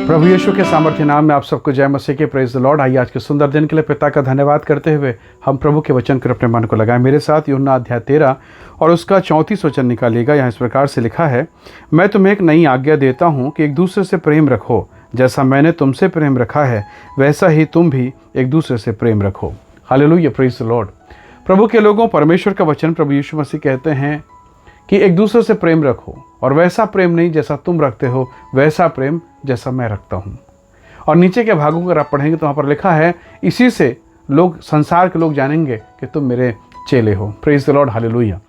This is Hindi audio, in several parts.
प्रभु यीशु के सामर्थ्य नाम में आप सबको जय मसीह के प्रेज द लॉर्ड। आइए आज के सुंदर दिन के लिए पिता का धन्यवाद करते हुए हम प्रभु के वचन कर अपने मन को लगाएं। मेरे साथ यूहन्ना अध्याय 13 और उसका 34 वचन निकालिएगा। यहाँ इस प्रकार से लिखा है, मैं तुम्हें एक नई आज्ञा देता हूँ कि एक दूसरे से प्रेम रखो। जैसा मैंने तुमसे प्रेम रखा है वैसा ही तुम भी एक दूसरे से प्रेम रखो। Hallelujah, praise the lord. प्रभु के लोगों, परमेश्वर का वचन प्रभु यीशु मसीह कहते हैं कि एक दूसरे से प्रेम रखो, और वैसा प्रेम नहीं जैसा तुम रखते हो, वैसा प्रेम जैसा मैं रखता हूँ। और नीचे के भागों को अगर आप पढ़ेंगे तो वहाँ पर लिखा है, इसी से लोग, संसार के लोग जानेंगे कि तुम मेरे चेले हो। Praise the lord, hallelujah.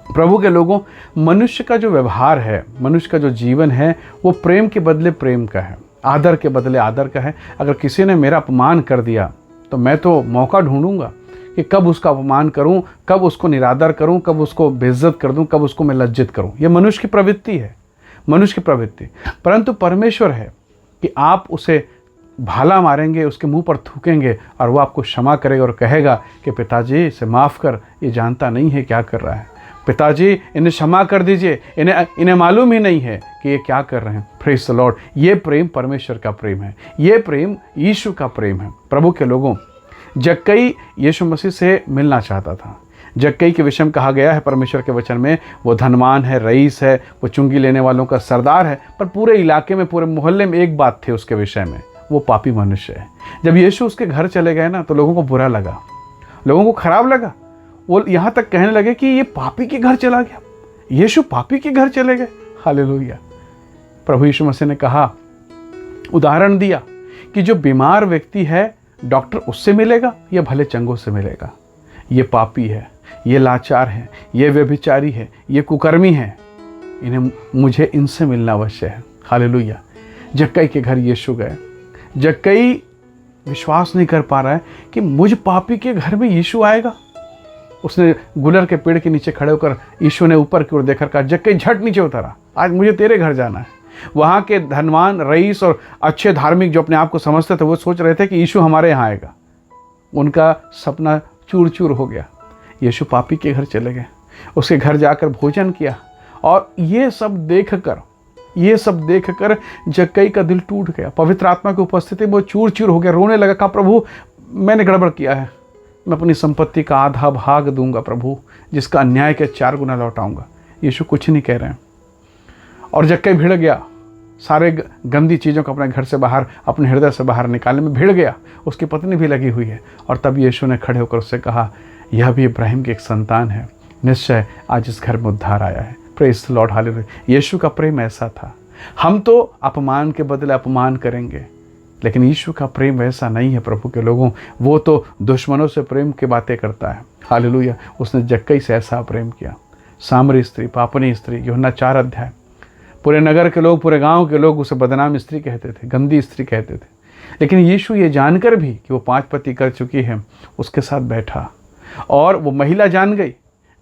प्रभु के लोगों, मनुष्य का जो व्यवहार है, मनुष्य का जो जीवन है, वो प्रेम के बदले प्रेम का है, आदर के बदले आदर का है। अगर किसी ने मेरा अपमान कर दिया तो मैं तो मौका ढूंढूंगा कि कब उसका अपमान करूं, कब उसको निरादर करूं, कब उसको बेइज्जत कर दूं, कब उसको मैं लज्जित करूं। यह मनुष्य की प्रवृत्ति है, मनुष्य की प्रवृत्ति। परंतु परमेश्वर है कि आप उसे भाला मारेंगे, उसके मुंह पर थूकेंगे और वो आपको क्षमा करेगा और कहेगा कि पिताजी इसे माफ़ कर, ये जानता नहीं है क्या कर रहा है। पिताजी इन्हें क्षमा कर दीजिए, इन्हें मालूम ही नहीं है कि ये क्या कर रहे हैं। Praise the Lord. ये प्रेम परमेश्वर का प्रेम है, ये प्रेम यीशु का प्रेम है। प्रभु के लोगों, जक्कई यीशु मसीह से मिलना चाहता था। जक्कई के विषय में कहा गया है परमेश्वर के वचन में, वो धनवान है, रईस है, वो चुंगी लेने वालों का सरदार है, पर पूरे इलाके में, पूरे मोहल्ले में एक बात थी उसके विषय में, वो पापी मनुष्य है। जब यीशु उसके घर चले गए ना, तो लोगों को बुरा लगा, लोगों को खराब लगा। वो यहाँ तक कहने लगे कि ये पापी के घर चला गया, यीशु पापी के घर चले गए। हालेलुया। प्रभु यीशु मसीह ने कहा, उदाहरण दिया कि जो बीमार व्यक्ति है, डॉक्टर उससे मिलेगा या भले चंगों से मिलेगा। ये पापी है, ये लाचार है, ये व्यभिचारी है, ये कुकर्मी है, मुझे इनसे मिलना अवश्य है। हालेलुया। जक्कई के घर यीशु गए। जक्कई विश्वास नहीं कर पा रहा है कि मुझ पापी के घर में यीशु आएगा। उसने गुलर के पेड़ के नीचे खड़े होकर यीशु ने ऊपर की ओर देखकर कहा, जक्कई झट नीचे उतरा, आज मुझे तेरे घर जाना है। वहाँ के धनवान, रईस और अच्छे धार्मिक जो अपने आप को समझते थे, वो सोच रहे थे कि यीशु हमारे यहाँ आएगा। उनका सपना चूर चूर हो गया। यीशु पापी के घर चले गए, उसके घर जाकर भोजन किया, और ये सब देखकर जक्कई का दिल टूट गया। पवित्र आत्मा की उपस्थिति में वो चूर चूर हो गया, रोने लगा। कहा, प्रभु मैंने गड़बड़ किया है, मैं अपनी संपत्ति का आधा भाग दूंगा प्रभु, जिसका अन्याय के 4 गुना लौटाऊंगा। यीशु कुछ नहीं कह रहे हैं, और जक्कई भिड़ गया। सारे गंदी चीज़ों को अपने घर से बाहर, अपने हृदय से बाहर निकालने में भिड़ गया। उसकी पत्नी भी लगी हुई है। और तब यीशु ने खड़े होकर उससे कहा, यह भी इब्राहिम की एक संतान है, निश्चय आज इस घर में उद्धार आया है। Praise the lord, hallelujah. यीशु का प्रेम ऐसा था। हम तो अपमान के बदले अपमान करेंगे, लेकिन यीशु का प्रेम वैसा नहीं है। प्रभु के लोगों, वो तो दुश्मनों से प्रेम की बातें करता है। हालेलुया। उसने जक्कई से ऐसा प्रेम किया। सामरी स्त्री, पापनी स्त्री, यूहन्ना 4 अध्याय। पूरे नगर के लोग, पूरे गांव के लोग उसे बदनाम स्त्री कहते थे, गंदी स्त्री कहते थे। लेकिन यीशु ये जानकर भी कि वो 5 पति कर चुकी है, उसके साथ बैठा। और वो महिला जान गई,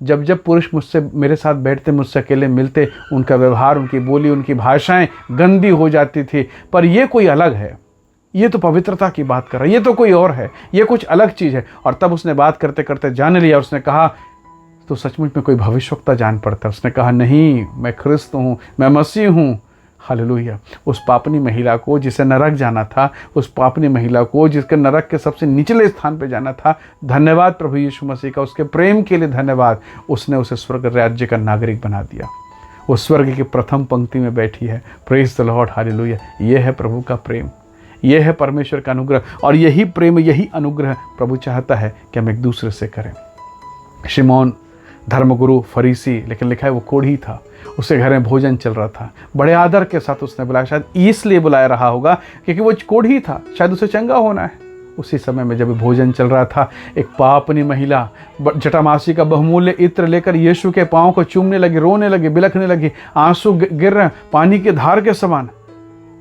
जब जब पुरुष मुझसे, मेरे साथ बैठते, मुझसे अकेले मिलते, उनका व्यवहार, उनकी बोली, उनकी भाषाएं गंदी हो जाती थी। पर ये कोई अलग है, ये तो पवित्रता की बात कर रहा है, ये तो कोई और है, ये कुछ अलग चीज़ है। और तब उसने बात करते करते जान लिया। उसने कहा, तो सचमुच में कोई भविष्यवक्ता जान पड़ता। उसने कहा, नहीं, मैं ख्रिस्त हूँ, मैं मसीह हूँ। हालेलुया। उस पापनी महिला को, जिसे नरक जाना था, उस पापनी महिला को, जिसके नरक के सबसे निचले स्थान पे जाना था, धन्यवाद प्रभु यीशु मसीह का, उसके प्रेम के लिए धन्यवाद। उसने उसे स्वर्ग राज्य का नागरिक बना दिया। वो स्वर्ग की प्रथम पंक्ति में बैठी है। Praise the lord, hallelujah. ये है प्रभु का प्रेम, ये है परमेश्वर का अनुग्रह। और यही प्रेम, यही अनुग्रह प्रभु चाहता है कि हम एक दूसरे से करें। शिमोन धर्मगुरु, फरीसी, लेकिन लिखा है वो कोढ़ी था। उसके घर में भोजन चल रहा था। बड़े आदर के साथ उसने बुलाया, शायद इसलिए बुलाया रहा होगा क्योंकि वो कोढ़ी था, शायद उसे चंगा होना है। उसी समय में जब भोजन चल रहा था, एक पापनी महिला जटामासी का बहुमूल्य इत्र लेकर यीशु के पाँव को चूमने लगी, रोने लगी, बिलखने लगी, आंसू गिर रहे पानी के धार के समान।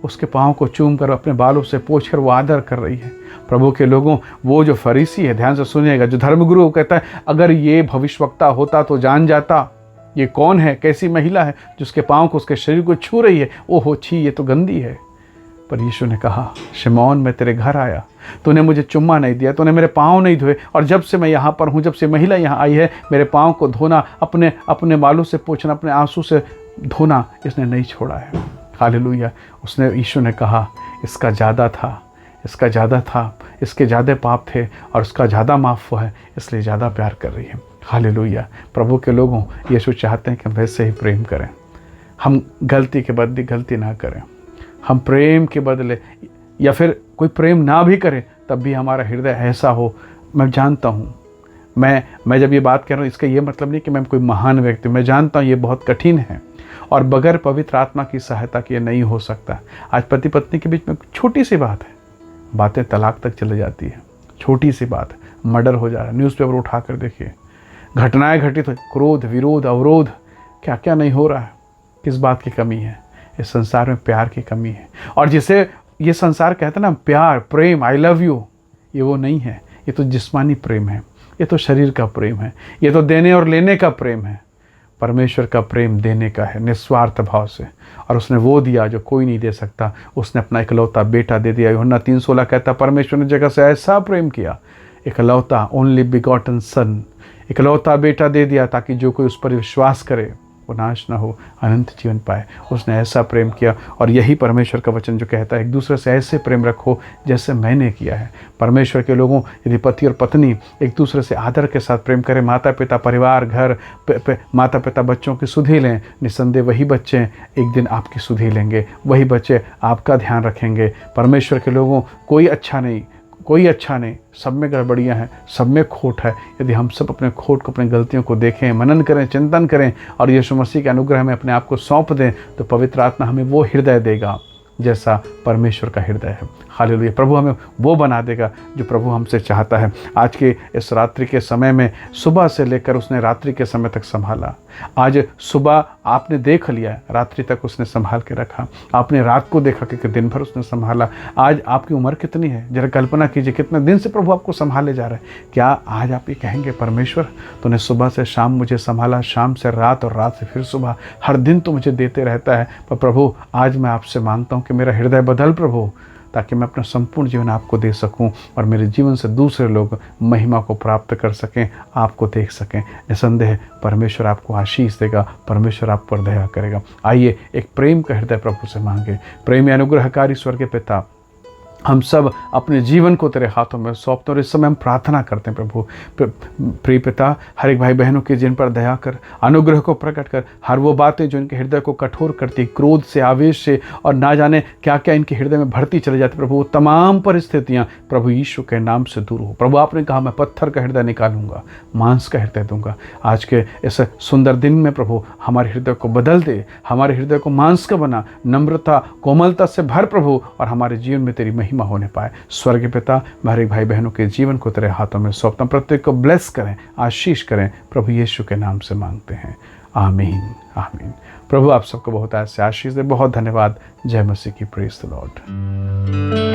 उसके पाँव को चूम कर, अपने बालों से पोंछ कर वो आदर कर रही है। प्रभु के लोगों, वो जो फरीसी है, ध्यान से सुनिएगा, जो धर्मगुरु, वो कहता है, अगर ये भविष्यवक्ता होता तो जान जाता ये कौन है, कैसी महिला है जिसके पाँव को, उसके शरीर को छू रही है। ओहो छी, ये तो गंदी है। पर यीशु ने कहा, शिमोन, मैं तेरे घर आया, तूने मुझे चुम्मा नहीं दिया, तूने मेरे पाँव नहीं धोए, और जब से मैं यहाँ पर हूँ, जब से महिला यहाँ आई है, मेरे पाँव को धोना, अपने बालों से पोंछना, अपने आंसू से धोना, इसने नहीं छोड़ा है। हालेलुया। उसने, यीशु ने कहा इसका ज़्यादा था, इसका ज़्यादा था, इसके ज़्यादा पाप थे और उसका ज़्यादा माफ़ हुआ है, इसलिए ज़्यादा प्यार कर रही है। हालेलुया। प्रभु के लोगों, यीशु चाहते हैं कि हम वैसे ही प्रेम करें। हम गलती के बदले गलती ना करें। हम प्रेम के बदले, या फिर कोई प्रेम ना भी करे तब भी हमारा हृदय ऐसा हो। मैं जानता हूँ, मैं जब ये बात कह रहा हूँ इसका ये मतलब नहीं कि मैं कोई महान व्यक्ति, मैं जानता हूँ ये बहुत कठिन है और बगैर पवित्र आत्मा की सहायता के ये नहीं हो सकता। आज पति पत्नी के बीच में छोटी सी बात है, बातें तलाक तक चले जाती है। छोटी सी बात है, मर्डर हो जा रहा है, न्यूज़पेपर उठा कर देखिए, घटनाएं घटित हो, क्रोध, विरोध, अवरोध, क्या क्या नहीं हो रहा है। किस बात की कमी है? इस संसार में प्यार की कमी है। और जिसे ये संसार कहता है ना प्यार, प्रेम, आई लव यू, ये वो नहीं है। ये तो जिस्मानी प्रेम है, ये तो शरीर का प्रेम है, ये तो देने और लेने का प्रेम है। परमेश्वर का प्रेम देने का है, निस्वार्थ भाव से। और उसने वो दिया जो कोई नहीं दे सकता। उसने अपना इकलौता बेटा दे दिया। यूहन्ना 3:16 कहता, परमेश्वर ने जगत से ऐसा प्रेम किया, इकलौता, ओनली बिगॉटन सन, इकलौता बेटा दे दिया ताकि जो कोई उस पर विश्वास करे वो नाश ना हो, अनंत जीवन पाए। उसने ऐसा प्रेम किया। और यही परमेश्वर का वचन जो कहता है, एक दूसरे से ऐसे प्रेम रखो जैसे मैंने किया है। परमेश्वर के लोगों, यदि पति और पत्नी एक दूसरे से आदर के साथ प्रेम करें, माता पिता, परिवार, घर, माता पिता बच्चों की सुधि लें, निस्संदेह वही बच्चे एक दिन आपकी सुधि लेंगे, वही बच्चे आपका ध्यान रखेंगे। परमेश्वर के लोगों, कोई अच्छा नहीं, सब में गड़बड़ियाँ हैं, सब में खोट है। यदि हम सब अपने खोट को, अपनी गलतियों को देखें, मनन करें, चिंतन करें और यीशु मसीह के अनुग्रह में अपने आप को सौंप दें, तो पवित्र आत्मा हमें वो हृदय देगा जैसा परमेश्वर का हृदय है। हालेलुया। प्रभु हमें वो बना देगा जो प्रभु हमसे चाहता है। आज के इस रात्रि के समय में, सुबह से लेकर उसने रात्रि के समय तक संभाला। आज सुबह आपने देख लिया, रात्रि तक उसने संभाल के रखा। आपने रात को देखा कि दिन भर उसने संभाला। आज आपकी उम्र कितनी है, जरा कल्पना कीजिए, कितने दिन से प्रभु आपको संभाले जा रहे हैं। क्या आज आप ये कहेंगे, परमेश्वर तूने सुबह से शाम मुझे संभाला, शाम से रात और रात से फिर सुबह, हर दिन तो मुझे देते रहता है। पर प्रभु आज मैं आपसे मांगता हूँ कि मेरा हृदय बदल प्रभु, ताकि मैं अपना संपूर्ण जीवन आपको दे सकूं और मेरे जीवन से दूसरे लोग महिमा को प्राप्त कर सकें, आपको देख सकें। निसंदेह परमेश्वर आपको आशीष देगा, परमेश्वर आप पर दया करेगा। आइए एक प्रेम का हृदय प्रभु से मांगे। प्रेम अनुग्रहकारी स्वर्गीय पिता, हम सब अपने जीवन को तेरे हाथों में सौंपते और इस समय हम प्रार्थना करते हैं प्रभु, प्रिय पिता, हर एक भाई बहनों के जिन पर दया कर, अनुग्रह को प्रकट कर। हर वो बातें जो इनके हृदय को कठोर करती, क्रोध से, आवेश से और ना जाने क्या क्या इनके हृदय में भरती चले जाती, प्रभु वो तमाम परिस्थितियाँ प्रभु यीशु के नाम से दूर हो। प्रभु आपने कहा मैं पत्थर का हृदय निकालूंगा, मांस का हृदय दूंगा। आज के इस सुंदर दिन में प्रभु हमारे हृदय को बदल दे, हमारे हृदय को मांस का बना, नम्रता, कोमलता से भर प्रभु, और हमारे जीवन में तेरी महिमा होने पाए। स्वर्गीय पिता, हमारे भाई बहनों के जीवन को तेरे हाथों में सौंपता हूं, प्रत्येक को ब्लेस करें, आशीष करें, प्रभु यीशु के नाम से मांगते हैं, आमीन आमीन। प्रभु आप सबको बहुत ऐसे आशीष दे। बहुत धन्यवाद। जय मसीह की। Praise the Lord.